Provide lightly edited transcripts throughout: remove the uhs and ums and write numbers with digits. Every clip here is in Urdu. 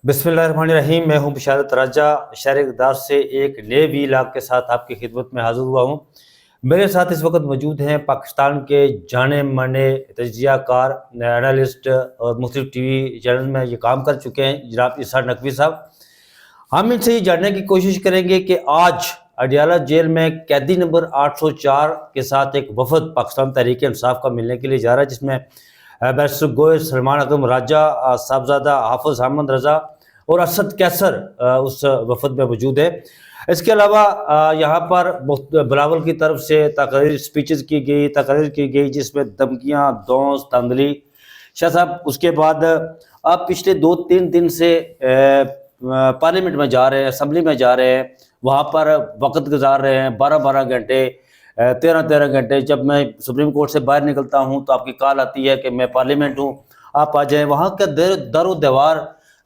بسم اللہ الرحمن الرحیم. میں ہوں بشارت راجہ شہر اقدار سے ایک نئے ویلاگ کے ساتھ آپ کی خدمت میں حاضر ہوا ہوں. میرے ساتھ اس وقت موجود ہیں پاکستان کے جانے مانے تجزیہ کار انالسٹ اور مختلف ٹی وی چینل میں یہ کام کر چکے ہیں جناب اسحاق نقوی صاحب. ہم ان سے یہ جاننے کی کوشش کریں گے کہ آج اڈیالہ جیل میں قیدی نمبر 804 کے ساتھ ایک وفد پاکستان تحریک انصاف کا ملنے کے لیے جا رہا ہے، جس میں بیرسٹر گوہر سلمان اکرم راجہ، صاحبزادہ حافظ احمد رضا اور اسد کیسر اس وفد میں موجود ہے. اس کے علاوہ یہاں پر بلاول کی طرف سے تقریر سپیچز کی گئی جس میں دھمکیاں، دونس، تندلی. شاہ صاحب اس کے بعد آپ پچھلے 2-3 دن سے پارلیمنٹ میں جا رہے ہیں، اسمبلی میں جا رہے ہیں، وہاں پر وقت گزار رہے ہیں 12 گھنٹے، 13 گھنٹے. جب میں سپریم کورٹ سے باہر نکلتا ہوں تو آپ کی کال آتی ہے کہ میں پارلیمنٹ ہوں، آپ آ جائیں. وہاں کا در و دیوار،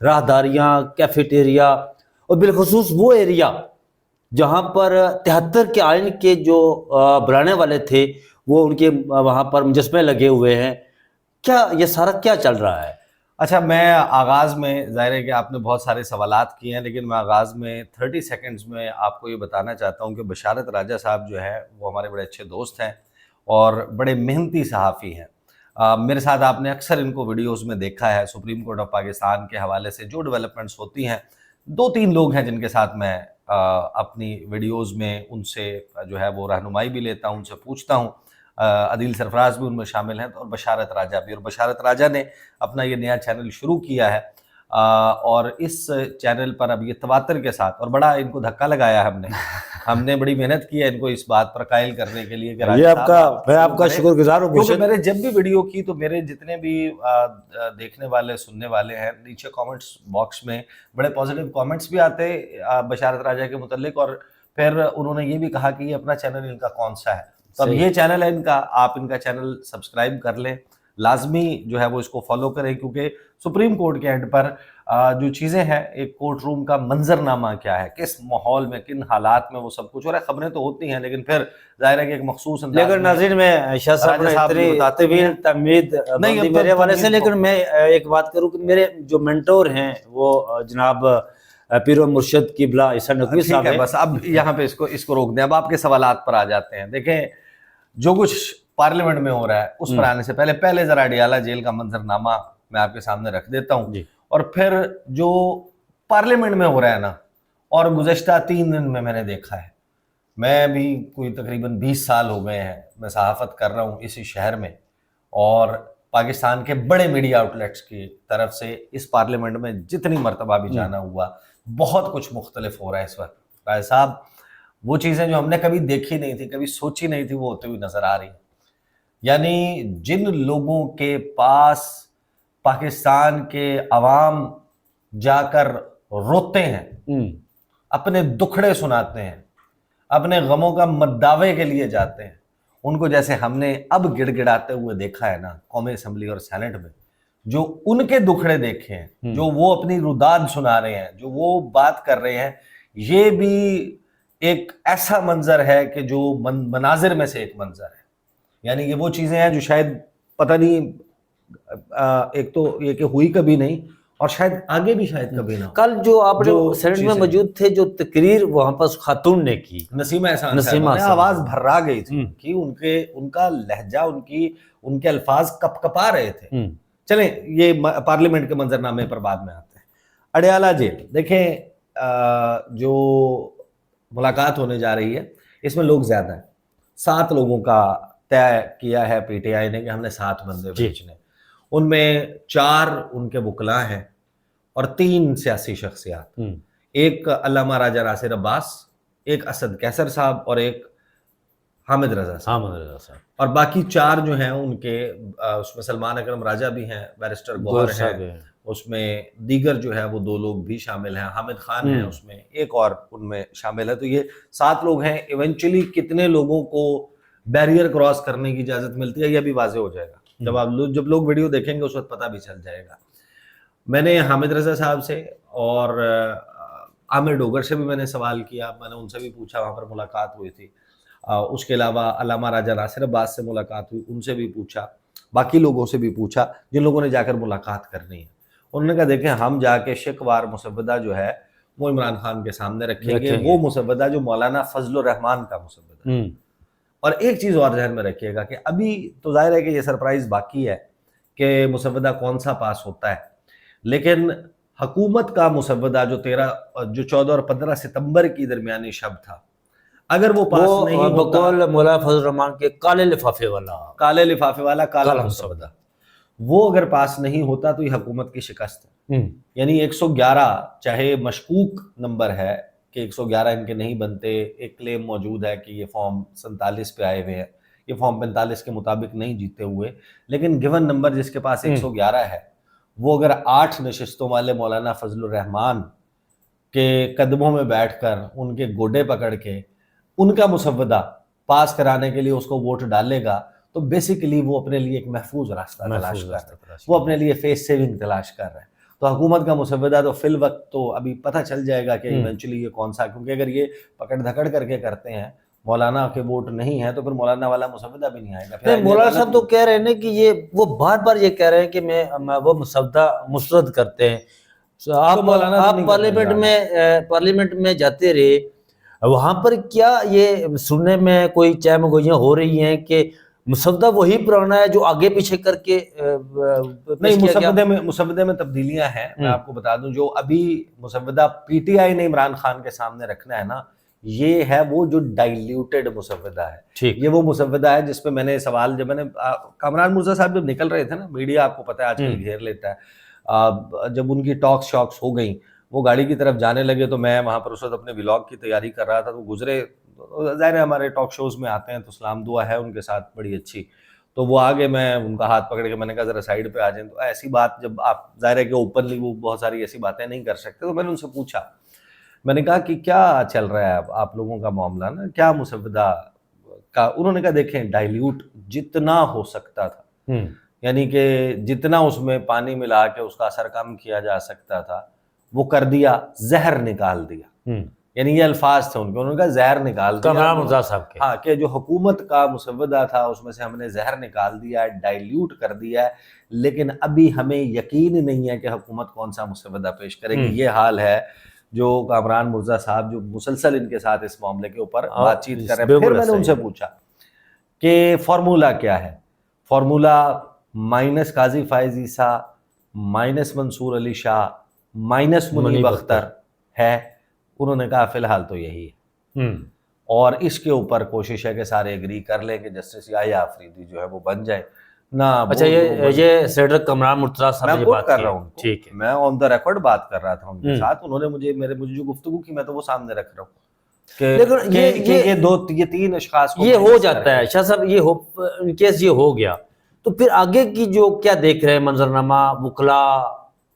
راہداریاں، کیفیٹیریا اور بالخصوص وہ ایریا جہاں پر 73 کے آئین کے جو بنانے والے تھے وہ ان کے وہاں پر مجسمے لگے ہوئے ہیں. کیا یہ سارا کیا چل رہا ہے؟ اچھا، میں آغاز میں ظاہر ہے کہ آپ نے بہت سارے سوالات کیے ہیں، لیکن میں آغاز میں 30 سیکنڈز میں آپ کو یہ بتانا چاہتا ہوں کہ بشارت راجہ صاحب جو ہے وہ ہمارے بڑے اچھے دوست ہیں اور بڑے محنتی صحافی ہیں. میرے ساتھ آپ نے اکثر ان کو ویڈیوز میں دیکھا ہے. سپریم کورٹ آف پاکستان کے حوالے سے جو ڈیولپمنٹس ہوتی ہیں، 2-3 لوگ ہیں جن کے ساتھ میں اپنی ویڈیوز میں ان سے جو ہے وہ رہنمائی بھی لیتا ہوں، ان سے پوچھتا ہوں. عدیل سرفراز بھی ان میں شامل ہیں اور بشارت راجہ بھی. اور بشارت راجہ نے اپنا یہ نیا چینل شروع کیا ہے اور اس چینل پر اب یہ تواتر کے ساتھ، اور بڑا ان کو دھکا لگایا ہم نے بڑی محنت کی ہے ان کو اس بات پر قائل کرنے کے لیے کہ یہ میں آپ کا شکر گزار ہوں. کیونکہ میں نے جب بھی ویڈیو کی تو میرے جتنے بھی دیکھنے والے سننے والے ہیں، نیچے کامنٹس باکس میں بڑے پازیٹیو کامنٹس بھی آتے بشارت راجہ کے متعلق، اور پھر انہوں نے یہ بھی کہا کہ یہ اپنا چینل ان کا کون سا ہے. تو اب یہ چینل ہے ان کا، آپ ان کا چینل سبسکرائب کر لیں، لازمی جو ہے وہ اس کو فالو کریں، کیونکہ سپریم کورٹ کے اینڈ پر جو چیزیں ہیں، ایک کورٹ روم کا منظر نامہ کیا ہے، کس ماحول میں، کن حالات میں، وہ سب کچھ ہو رہا ہے. خبریں تو ہوتی ہیں لیکن پھر ظاہر ہے کہ ایک مخصوص انداز لیکن ناظرین میں شاہ صاحب نے اتنی طویل تمہید بندی میرے حوالے سے، لیکن میں ایک بات کروں کہ میرے جو منٹور ہیں وہ جناب پیر و مرشد قبلہ اسحاق نقوی صاحب ہیں. بس اب یہاں پہ اس کو روک دیں. اب آپ کے سوالات پر آ جاتے ہیں. دیکھیں، جو کچھ پارلیمنٹ میں ہو رہا ہے اس پر آنے سے پہلے ذرا اڈیالہ جیل کا منظرنامہ میں آپ کے سامنے رکھ دیتا ہوں اور پھر جو پارلیمنٹ میں ہو رہا ہے نا، اور گزشتہ 3 دن میں نے دیکھا ہے. میں بھی کوئی تقریباً 20 سال ہو گئے ہیں میں صحافت کر رہا ہوں اسی شہر میں، اور پاکستان کے بڑے میڈیا آؤٹلیٹس کی طرف سے اس پارلیمنٹ میں جتنی مرتبہ بھی جانا ہوا، بہت کچھ مختلف ہو رہا ہے اس وقت. رائے صاحب، وہ چیزیں جو ہم نے کبھی دیکھی نہیں تھی، کبھی سوچی نہیں تھی، وہ ہوتے ہوئی نظر آ رہی ہیں. یعنی جن لوگوں کے پاس پاکستان کے عوام جا کر روتے ہیں، اپنے دکھڑے سناتے ہیں، اپنے غموں کا مداوے کے لیے جاتے ہیں، ان کو جیسے ہم نے اب گڑ گڑاتے ہوئے دیکھا ہے نا قومی اسمبلی اور سینٹ میں، جو ان کے دکھڑے دیکھے ہیں، جو وہ اپنی روداد سنا رہے ہیں، جو وہ بات کر رہے ہیں، یہ بھی ایک ایسا منظر ہے کہ جو مناظر میں سے ایک منظر ہے. یعنی یہ وہ چیزیں ہیں جو شاید پتہ نہیں، ایک تو یہ کہ ہوئی کبھی نہیں، اور شاید آگے بھی شاید کبھی نہ. کل جو آپ نے سینٹ میں موجود تھے، جو تقریر وہاں پر خاتون نے کی، نسیمہ احسان صاحب نے، آواز بھرا گئی تھی کہ ان کا لہجہ، ان کے الفاظ کپ کپا رہے تھے. چلیں یہ پارلیمنٹ کے منظرنامے پر بعد میں آتے ہیں. اڈیالہ جیل، دیکھیں جو ملاقات ہونے جا رہی ہے اس میں لوگ زیادہ ہیں. 7 لوگوں کا طے کیا ہے پی ٹی آئی نے کہ ہم نے 7 بندے بھیجنے. ان میں 4 ان کے وکلاء ہیں اور 3 سیاسی شخصیات. ایک علامہ راجہ ناصر عباس، ایک اسد کیسر صاحب اور ایک حامد رضا صاحب. اور باقی 4 جو ہیں ان کے اس میں سلمان اکرم راجہ بھی ہیں، بیرسٹر گوہر ہیں، اس میں دیگر جو ہے وہ 2 لوگ بھی شامل ہیں، حامد خان ہیں اس میں، ایک اور ان میں شامل ہے. تو یہ 7 لوگ ہیں. ایونچولی کتنے لوگوں کو بیریئر کراس کرنے کی اجازت ملتی ہے یہ بھی واضح ہو جائے گا جب لوگ ویڈیو دیکھیں گے، اس وقت پتہ بھی چل جائے گا. میں نے حامد رضا صاحب سے اور عامر ڈوگر سے بھی میں نے سوال کیا، میں نے ان سے بھی پوچھا، وہاں پر ملاقات ہوئی تھی. اس کے علاوہ علامہ راجہ ناصر عباس سے ملاقات ہوئی، ان سے بھی پوچھا، باقی لوگوں سے بھی پوچھا جن لوگوں نے جا کر ملاقات کرنی ہے. انہوں نے کہا دیکھیں ہم جا کے شکوار مسودہ جو ہے وہ عمران خان کے سامنے رکھیں گے، وہ مسودہ جو مولانا فضل الرحمان کا مسودہ ہے۔ اور ایک چیز اور ذہن میں رکھیے گا کہ ابھی تو ظاہر ہے کہ یہ سرپرائز باقی ہے کہ مسودہ کون سا پاس ہوتا ہے، لیکن حکومت کا مسودہ جو 14 اور 15 ستمبر کی درمیانی شب تھا، اگر وہ پاس نہیں ہوتا، بقول مولانا فضل الرحمان کے کالے لفافے والا کالا مسودہ، وہ اگر پاس نہیں ہوتا تو یہ حکومت کی شکست ہے۔ یعنی 111 چاہے مشکوک نمبر ہے کہ 111 ان کے نہیں بنتے، ایک کلیم موجود ہے کہ یہ فارم 47 پہ آئے ہوئے ہیں، یہ فارم 45 کے مطابق نہیں جیتے ہوئے، لیکن گیون نمبر جس کے پاس 111 ہے، وہ اگر 8 نشستوں والے مولانا فضل الرحمان کے قدموں میں بیٹھ کر ان کے گوڈے پکڑ کے ان کا مسودہ پاس کرانے کے لیے اس کو ووٹ ڈالے گا، تو بیسیکلی وہ اپنے لیے ایک محفوظ راستہ تلاش کر رہا ہے، وہ اپنے لیے فیس سیونگ تلاش کر رہا ہے۔ تو حکومت کا مسودہ تو فی الوقت تو ابھی پتہ چل جائے گا کہ ایونچولی یہ کون سا، کیونکہ اگر یہ پکڑ دھکڑ کر کے کرتے ہیں، مولانا کے ووٹ نہیں ہے، تو پھر مولانا والا مسودہ بھی نہیں آئے گا۔ مولانا صاحب تو کہہ رہے ہیں کہ یہ وہ بار بار یہ کہہ رہے ہیں کہ وہ مسودہ مسترد کرتے ہیں۔ آپ پارلیمنٹ میں جاتے رہے، وہاں پر کیا یہ سننے میں کوئی چہمگوئیاں ہو رہی ہیں کہ مسودہ وہی پرانا ہے جو آگے پیچھے کر کے نہیں، مسودے میں تبدیلیاں ہیں۔ میں آپ کو بتا دوں جو ابھی مسودہ پی ٹی آئی نے عمران خان کے سامنے رکھنا ہے نا، یہ ہے وہ جو ڈائلیوٹڈ مسودہ ہے۔ یہ وہ مسودہ ہے جس پہ میں نے سوال، جب میں نے کامران مرزا صاحب جب نکل رہے تھے نا، میڈیا آپ کو پتہ ہے آج کل گھیر لیتا ہے، جب ان کی ٹاکس شاکس ہو گئیں، وہ گاڑی کی طرف جانے لگے تو میں وہاں پر اس وقت اپنے ولاگ کی تیاری کر رہا تھا، تو گزرے، ظاہر ہے ہمارے ٹاک شوز میں آتے ہیں تو سلام دعا ہے ان کے ساتھ بڑی اچھی، تو وہ آگے میں ان کا ہاتھ پکڑ کے میں نے کہا ذرا سائیڈ پہ آ جائیں۔ تو ایسی بات جب آپ، ظاہر ہے کہ اوپنلی وہ بہت ساری ایسی باتیں نہیں کر سکتے، تو میں نے ان سے پوچھا، میں نے کہا کہ کیا چل رہا ہے آپ لوگوں کا معاملہ نا، کیا مسودہ کا؟ انہوں نے کہا دیکھیں ڈائلیوٹ جتنا ہو سکتا تھا، یعنی کہ جتنا اس میں پانی ملا کے اس کا اثر کم کیا جا سکتا تھا وہ کر دیا، زہر نکال دیا۔ یعنی یہ الفاظ تھے ان کے، انہوں نے کہا زہر نکال دیا، کامران مرزا صاحب کے، ہاں، کہ جو حکومت کا مسودہ تھا اس میں سے ہم نے زہر نکال دیا ہے، ڈائلیوٹ کر دیا ہے، لیکن ابھی ہمیں یقین نہیں ہے کہ حکومت کون سا مسودہ پیش کرے گی۔ یہ حال ہے جو کامران مرزا صاحب جو مسلسل ان کے ساتھ اس معاملے کے اوپر بات چیت کر رہے ہیں۔ پھر میں نے ان سے پوچھا کہ فارمولا کیا ہے؟ فارمولا مائنس قاضی فائز عیسیٰ مائنس منصور علی شاہ مائنس منیب اختر ہے؟ انہوں نے کہا فی الحال تو یہی ہے، اور اس کے اوپر کوشش ہے کہ سارے اگری کر لیں کہ جسٹس یحییٰ آفریدی جو ہے وہ بن جائے نا۔ اچھا، یہ سینیٹر کامران مرتضیٰ صاحب میں کوٹ کر رہا ہوں، ٹھیک ہے، میں آن دا ریکارڈ بات کر رہا تھا ان کے ساتھ، انہوں نے مجھے جو گفتگو کی میں تو وہ سامنے رکھ رہا ہوں کہ یہ 3 اشخاص کو یہ ہو جاتا ہے۔ شاہ صاحب یہ ان کیس یہ ہو گیا تو پھر آگے کی جو کیا دیکھ رہے ہیں منظرنامہ، وکلا؟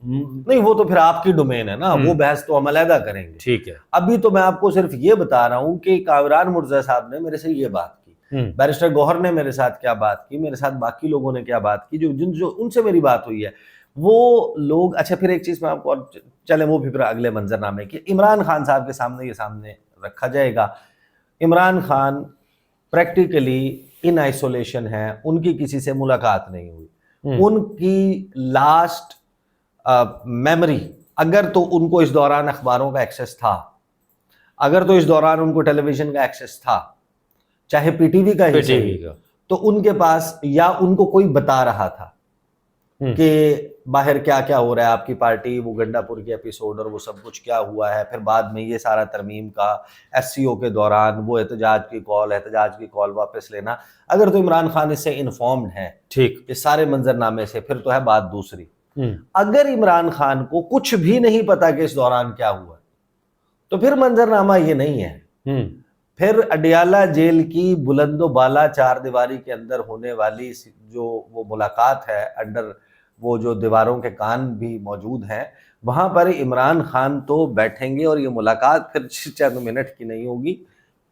نہیں، وہ تو پھر آپ کی ڈومین ہے نا، وہ بحث تو ہم علیحدہ کریں گے۔ ٹھیک ہے، ابھی تو میں آپ کو صرف یہ بتا رہا ہوں کہ کامران مرزا صاحب نے میرے سے یہ بات کی، بیرسٹر گوہر نے میرے ساتھ کیا بات کی، میرے ساتھ باقی لوگوں نے کیا بات کی، جو ان سے میری بات ہوئی ہے وہ لوگ۔ اچھا، پھر ایک چیز میں آپ کو، چلیں وہ بھی پھر اگلے منظرنامے کی، عمران خان صاحب کے سامنے یہ سامنے رکھا جائے گا۔ Imran Khan practically in isolation ہیں، ان کی کسی سے ملاقات نہیں ہوئی، ان کی لاسٹ میموری، اگر تو ان کو اس دوران اخباروں کا ایکسیس تھا، اگر تو اس دوران ان کو ٹیلی ویژن کا ایکسیس تھا، چاہے پی ٹی وی کا ہی صحیح، تو ان کے پاس یا ان کو کوئی بتا رہا تھا کہ باہر کیا کیا ہو رہا ہے، آپ کی پارٹی، وہ گنڈا پور کے ایپیسوڈ اور وہ سب کچھ کیا ہوا ہے، پھر بعد میں یہ سارا ترمیم کا ایس سی او کے دوران وہ احتجاج کی کال واپس لینا، اگر تو عمران خان اس سے انفارمڈ ہیں، ٹھیک، اس سارے منظرنامے سے، پھر تو ہے بات دوسری۔ اگر عمران خان کو کچھ بھی نہیں پتا کہ اس دوران کیا ہوا تو پھر منظرنامہ یہ نہیں ہے، پھر اڈیالہ جیل کی بلند و بالا 4 دیواری کے اندر ہونے والی جو وہ ملاقات ہے، انڈر وہ جو دیواروں کے کان بھی موجود ہیں، وہاں پر عمران خان تو بیٹھیں گے اور یہ ملاقات پھر چند منٹ کی نہیں ہوگی،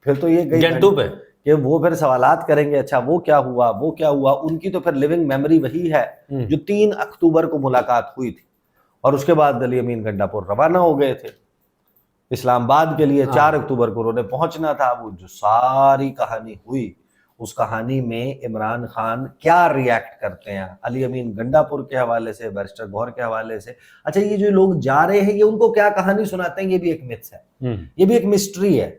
پھر تو یہ گھنٹوں پہ کہ وہ پھر سوالات کریں گے، اچھا وہ کیا ہوا، وہ کیا ہوا۔ ان کی تو پھر لیونگ میموری وہی ہے جو 3 اکتوبر کو ملاقات ہوئی تھی، اور اس کے بعد علی امین گنڈا پور روانہ ہو گئے تھے اسلام آباد کے لیے، 4 اکتوبر کو انہوں نے پہنچنا تھا۔ وہ جو ساری کہانی ہوئی اس کہانی میں عمران خان کیا ریاکٹ کرتے ہیں علی امین گنڈا پور کے حوالے سے, بیرسٹر گوہر کے حوالے سے. اچھا یہ جو لوگ جا رہے ہیں یہ ان کو کیا کہانی سناتے ہیں, یہ بھی ایک متس ہے, یہ بھی ایک مسٹری ہے.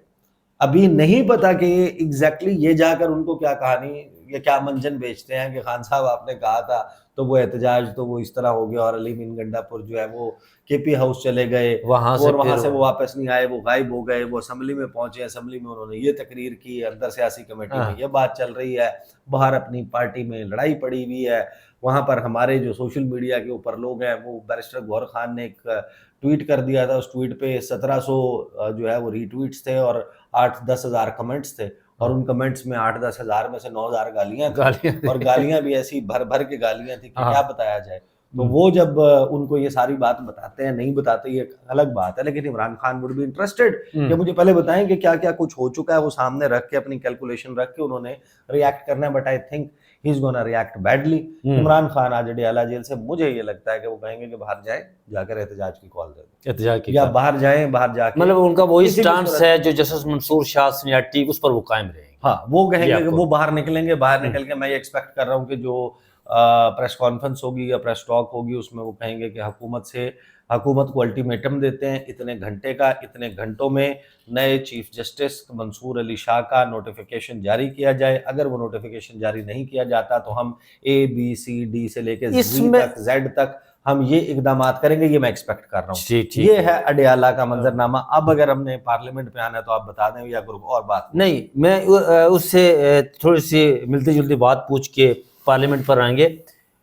ابھی نہیں پتا کہ ایگزیکٹلی یہ جا کر ان کو کیا کہانی یا کیا منجن بیچتے ہیں کہ خان صاحب آپ نے کہا تھا تو وہ احتجاج تو وہ اس طرح ہو گیا, اور علی امین گنڈا پور جو ہے وہ کے پی ہاؤس چلے گئے, وہاں سے وہ واپس نہیں آئے, وہ غائب ہو گئے, وہ اسمبلی میں پہنچے, اسمبلی میں انہوں نے یہ تقریر کی, اندر سیاسی کمیٹی میں یہ بات چل رہی ہے, باہر اپنی پارٹی میں لڑائی پڑی ہوئی ہے. وہاں پر ہمارے جو سوشل میڈیا کے اوپر لوگ ہیں وہ بیرسٹر گوہر خان نے ایک ٹویٹ کر دیا تھا, اس ٹویٹ پہ 1700 جو ہے وہ ری ٹویٹس تھے اور 8-10 ہزار کمنٹس تھے, اور ان کمنٹس میں 8-10 ہزار میں سے 9,000 گالیاں تھیں, اور گالیاں بھی ایسی بھر بھر کے گالیاں تھیں کہ کیا بتایا جائے. تو وہ جب ان کو یہ ساری بات بتاتے ہیں, نہیں بتاتے یہ الگ بات ہے, لیکن Imran Khan would be interested کہ مجھے پہلے بتائیں کہ کیا کیا کچھ ہو چکا ہے, وہ سامنے رکھ کے اپنی کیلکولیشن رکھ کے انہوں نے ریاکٹ کرنا ہے. But I think he is gonna react badly. Imran Khan آج اڈیالہ جیل سے مجھے یہ لگتا ہے کہ وہ کہیں گے کہ باہر جائیں, جا کر احتجاج کی کال دے دیں, احتجاج کی, یا باہر جائیں, باہر جا کے مطلب ان کا وہی سٹانس ہے جو جسٹس منصور شاہ سنیاٹی اس پر وہ قائم رہیں گے. ہاں وہ کہیں گے کہ وہ باہر نکلیں گے, باہر نکل کے میں یہ ایکسپیکٹ کر رہا ہوں کہ جو پریس کانفرنس ہوگی یا پریس ٹاک ہوگی اس میں وہ کہیں گے کہ حکومت کو الٹیمیٹم دیتے ہیں اتنے گھنٹے کا, اتنے گھنٹوں میں نئے چیف جسٹس منصور علی شاہ کا نوٹیفیکیشن جاری کیا جائے. اگر وہ نوٹیفیکیشن جاری نہیں کیا جاتا تو ہم A B C D سے لے کے Z تک ہم یہ اقدامات کریں گے, یہ میں ایکسپیکٹ کر رہا ہوں. یہ ہے اڈیالہ کا منظرنامہ. اب اگر ہم نے پارلیمنٹ میں آنا ہے تو آپ بتا دیں یا اور بات نہیں, میں اس سے تھوڑی سی ملتی جلتی بات پوچھ کے پارلیمنٹ پر آئیں گے.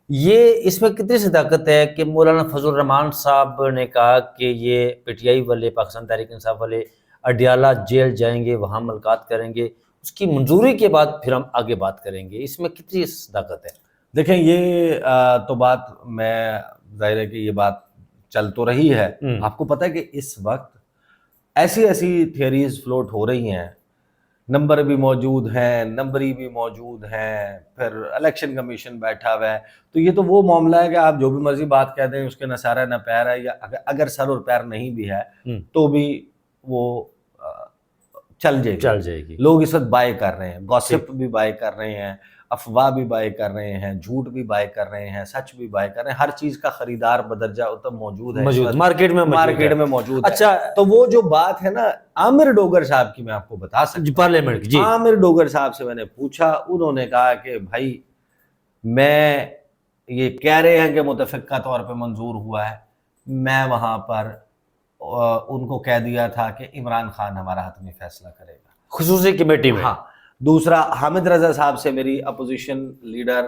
یہ اس میں کتنی صداقت ہے کہ مولانا فضل الرحمان صاحب نے کہا کہ یہ پی ٹی آئی والے, پاکستان تحریک انصاف والے اڈیالہ جیل جائیں گے, وہاں ملاقات کریں گے, اس کی منظوری کے بعد پھر ہم آگے بات کریں گے, اس میں کتنی صداقت ہے؟ دیکھیں یہ تو بات میں ظاہر ہے کہ یہ بات چل تو رہی ہے. آپ کو پتہ ہے کہ اس وقت ایسی تھیوریز فلوٹ ہو رہی ہیں, نمبر بھی موجود ہیں, نمبری بھی موجود ہیں, پھر الیکشن کمیشن بیٹھا ہوا ہے. تو یہ تو وہ معاملہ ہے کہ آپ جو بھی مرضی بات کہہ دیں, اس کے نہ سر ہے نہ پیر ہے, یا اگر سر اور پیر نہیں بھی ہے تو بھی وہ چل جائے گی. لوگ اس وقت بائی کر رہے ہیں, گوسپ بھی بائی کر رہے ہیں, افواہ بھی بائی کر رہے ہیں, جھوٹ بھی بائی کر رہے ہیں, سچ بھی بائی کر رہے ہیں. ہر چیز کا خریدار بدرجہ موجود ہے مارکیٹ میں موجود ہے. اچھا تو وہ جو بات ہے نا عامر ڈوگر صاحب کی, میں آپ کو بتا سکتا پارلیمنٹ کی, عامر ڈوگر صاحب سے میں نے پوچھا, انہوں نے کہا کہ بھائی میں یہ کہہ رہے ہیں کہ متفقہ طور پہ منظور ہوا ہے, میں وہاں پر ان کو کہہ دیا تھا کہ عمران خان ہمارا حتمی فیصلہ کرے گا خصوصی کمیٹی میں. ہاں. دوسرا حامد رضا صاحب سے میری اپوزیشن لیڈر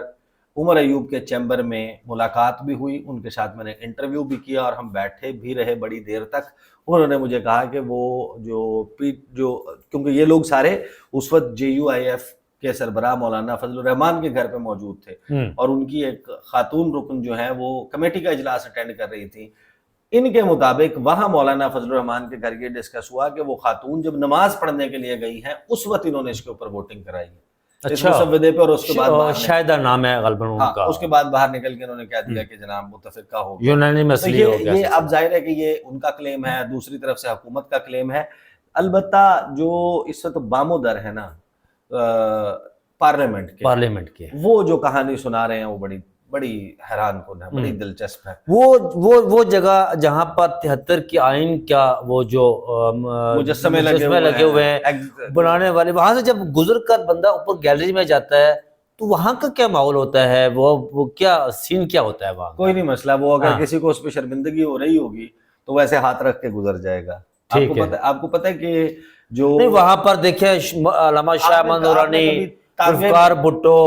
عمر ایوب کے چیمبر میں ملاقات بھی ہوئی, ان کے ساتھ میں نے انٹرویو بھی کیا اور ہم بیٹھے بھی رہے بڑی دیر تک. انہوں نے مجھے کہا کہ وہ جو کیونکہ یہ لوگ سارے اس وقت JUIF کے سربراہ مولانا فضل الرحمان کے گھر پہ موجود تھے, اور ان کی ایک خاتون رکن جو ہیں وہ کمیٹی کا اجلاس اٹینڈ کر رہی تھی. ان کے مطابق وہاں مولانا فضل الرحمان کے گھر یہ ڈسکس ہوا کہ وہ خاتون جب نماز پڑھنے کے لیے گئی ہیں اس وقت انہوں نے اس کے اوپر ووٹنگ کرائی ہے. اچھا, اور اس کے بعد شاہدہ نام ہے غالباً ان کا, اس کے بعد باہر نکل کے انہوں نے کہہ دیا کہ جناب متفقہ ہو گیا, یونانیمسلی ہو گیا. یہ اب ظاہر ہے کہ یہ ان کا کلیم ہے, دوسری طرف سے حکومت کا کلیم ہے. البتہ جو اس وقت بام و در ہے نا پارلیمنٹ کے, وہ جو کہانی سنا رہے ہیں وہ بڑی حیران کن ہے, بڑی دلچسپ ہے. وہ جگہ جہاں پر 73 کی آئین کا وہ جو مجسمے لگے ہوئے ہیں بنانے والے, وہاں سے جب گزر کر بندہ اوپر گیلری میں جاتا ہے تو وہاں کا کیا ماحول ہوتا ہے, وہ کیا سین کیا ہوتا ہے وہاں؟ کوئی نہیں مسئلہ, وہ اگر کسی کو اس پہ شرمندگی ہو رہی ہوگی تو ویسے ہاتھ رکھ کے گزر جائے گا. آپ کو پتہ ہے کہ جو وہاں پر دیکھیں علامہ شاہ احمد نورانی, ذوالفقار بھٹو,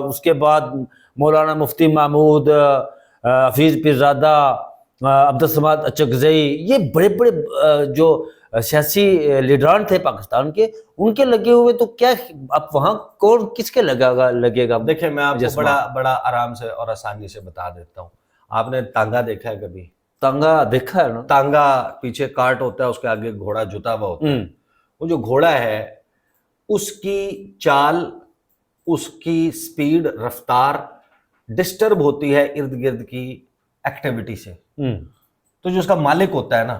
اس کے بعد مولانا مفتی محمود, حفیظ پیرزادہ, عبدالصمد اچکزئی, یہ بڑے بڑے جو سیاسی لیڈران تھے پاکستان کے, ان کے لگے ہوئے, تو کیا اب وہاں کون کس کے لگے گا؟ دیکھیں میں آپ کو بڑا آرام سے اور آسانی سے بتا دیتا ہوں. آپ نے تانگا دیکھا ہے کبھی؟ تانگا دیکھا ہے نا, تانگا پیچھے کارٹ ہوتا ہے, اس کے آگے گھوڑا جتا ہوا ہوتا ہے. وہ جو گھوڑا ہے اس کی چال, اس کی سپیڈ, رفتار ڈسٹرب ہوتی ہے ارد گرد کی ایکٹیویٹی سے. تو جو اس کا مالک ہوتا ہے نا,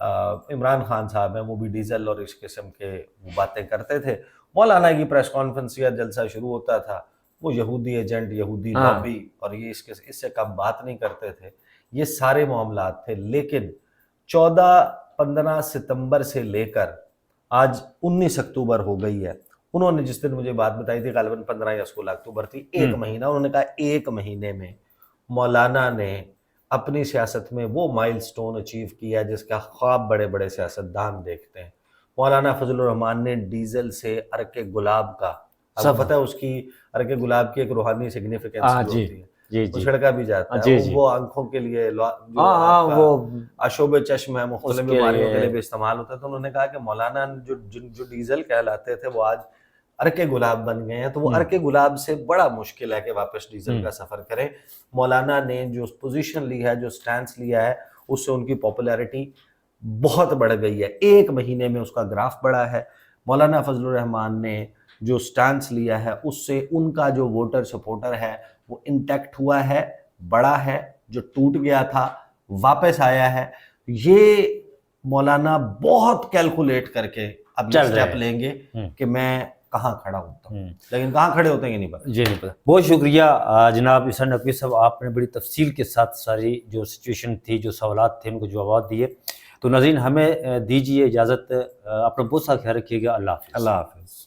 عمران خان صاحب ہیں وہ بھی ڈیزل اور اس قسم کے وہ باتیں کرتے تھے. مولانا کی پریس کانفرنس یا جلسہ شروع ہوتا تھا وہ یہودی ایجنٹ, یہودی لابی اور یہ اس سے کم بات نہیں کرتے تھے. یہ سارے معاملات تھے. لیکن 14-15 ستمبر سے لے کر آج 19 اکتوبر ہو گئی ہے. انہوں نے جس دن مجھے بات بتائی تھی غالباً 15 یا 16 اکتوبر تھی, ایک مہینہ, انہوں نے کہا ایک مہینے میں مولانا نے اپنی سیاست میں وہ مائل سٹون اچیو کیا جس کا خواب بڑے بڑے سیاستدان دیکھتے ہیں. مولانا فضل الرحمان نے ڈیزل سے عرق گلاب کا, آپ کو پتہ ہے اس کی عرق گلاب کی ایک روحانی سگنیفیکینس ہوتی ہے, وہ چھڑکا بھی جاتا ہے, وہ آنکھوں کے لیے وہ آشوب چشم ہے, مختلف بیماریوں کے لیے بھی استعمال ہوتا ہے. تو انہوں نے کہا کہ مولانا جو ڈیزل کہلاتے تھے وہ آج عرق گلاب بن گئے ہیں, تو وہ عرق گلاب سے بڑا مشکل ہے کہ واپس ڈیزل کا سفر کریں. مولانا نے جو پوزیشن لی ہے, جو سٹینس لیا ہے, اس سے ان کی پاپولیرٹی بہت بڑھ گئی ہے. ایک مہینے میں اس کا گراف بڑھا ہے. مولانا فضل الرحمان نے جو سٹینس لیا ہے اس سے ان کا جو ووٹر سپورٹر ہے وہ انٹیکٹ ہوا ہے, بڑا ہے. جو ٹوٹ گیا تھا واپس آیا ہے. یہ مولانا بہت کیلکولیٹ کر کے اب یہ سٹیپ لیں گے کہ میں کہاں کھڑا ہوتا ہوں, لیکن کہاں کھڑے ہوتے ہیں یہ نہیں پتا. جی نہیں پتا. بہت شکریہ جناب احسان نقوی صاحب, آپ نے بڑی تفصیل کے ساتھ ساری جو سچویشن تھی, جو سوالات تھے, ان کو جوابات دیے. تو ناظرین ہمیں دیجیے اجازت, اپنا بہت سا خیال رکھیے گا. اللہ حافظ. اللہ حافظ.